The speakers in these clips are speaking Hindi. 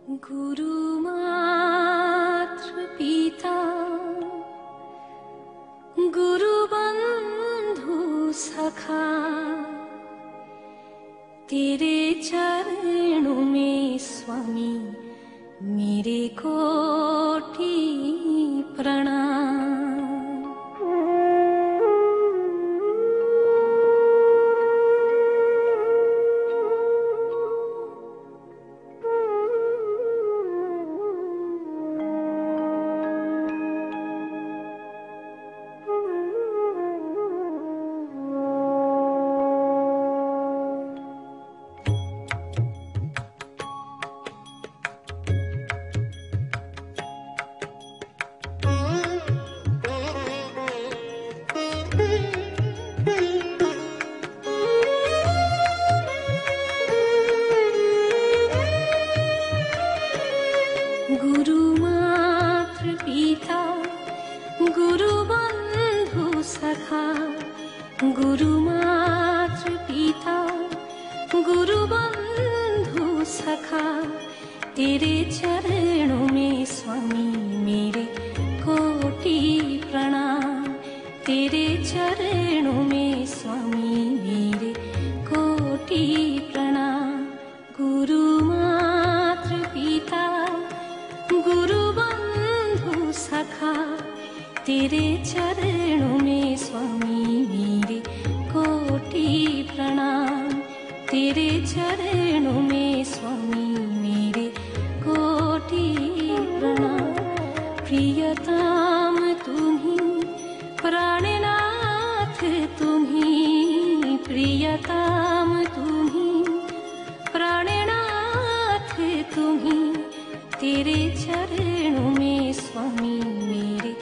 गुरु मात्र पिता गुरु बंधु सखा, तेरे चरणों में स्वामी मेरे कोटि प्रणाम। गुरु मात्र पिता गुरु बंधु सखा, गुरु मात्र पिता गुरु बंधु सखा, तेरे चरणों में स्वामी मेरे कोटि प्रणाम। तेरे चरणों में स्वामी मेरे कोटि प्रणाम। गुरु मात्र पिता गुरु बंधु सखा, तेरे चरणों में स्वामी मेरे कोटि प्रणाम। तेरे चरणों में स्वामी मेरे कोटि प्रणाम। प्रियतम तुम्ही प्राणनाथ तुम्ही, प्रियतम तुम्ही प्राणनाथ तुम्ही, तेरे चरणों में स्वामी मेरे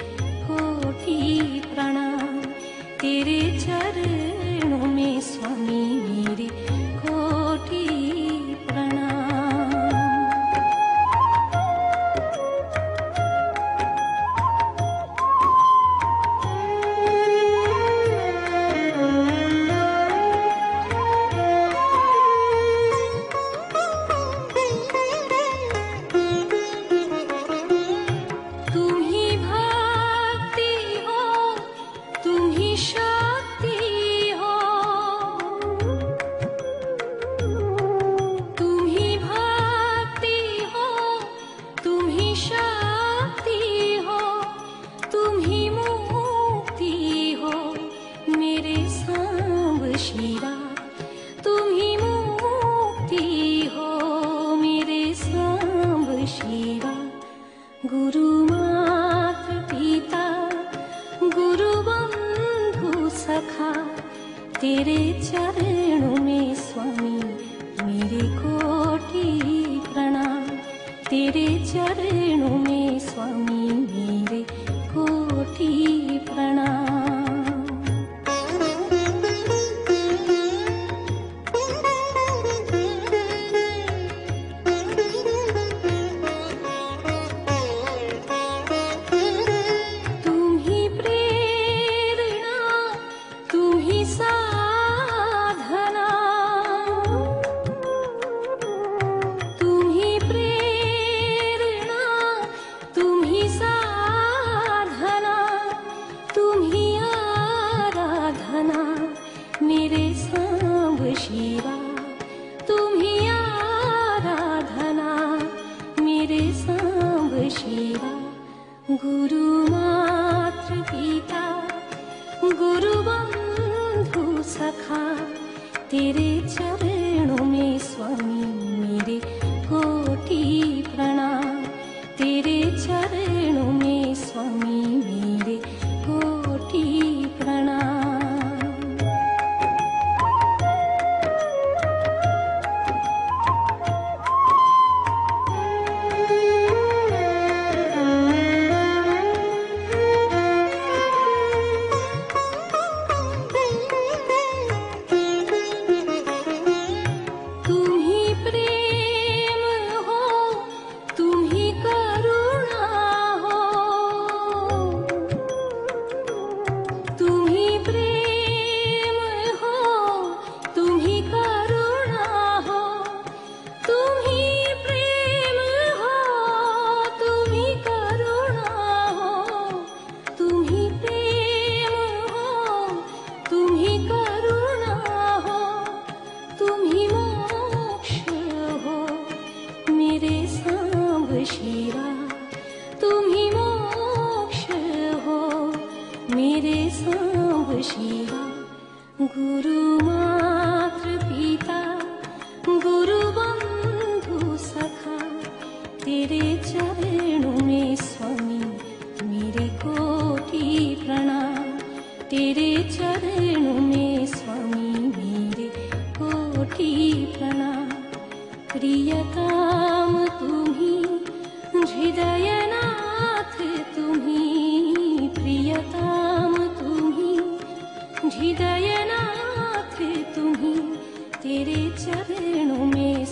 कोटि प्रणाम। तेरे चरणों में स्वामी मेरे कोटि प्रणाम। शिवा तुम ही मुक्ति हो मेरे सांब शिवा। गुरु मात्र पिता गुरु बंधु सखा, तेरे चरणों में स्वामी मेरे कोटि प्रणाम। तेरे चरणों में स्वामी मेरे कोटि प्रणाम। मेरे सांब शिवा तुम ही आराधना, मेरे सांब शिवा। गुरु मात्र पिता गुरु बंधु सखा, तेरे चरणों में स्वामी मेरे कोटि प्रणाम। तेरे चरणों में स्वामी मेरे कोटि प्रणाम। तुम ही सांब शिवा गुरु मातृ पिता गुरु बंधु सखा तेरे चरणों में स्वामी मेरे कोटि प्रणाम तेरे चरणों में स्वामी मेरे कोटि प्रणाम प्रियतम तुम्ही हृदयनाथ तुम्ही प्रियतम तुम्ही हृदयनाथ तुम्ही तेरे चरणों में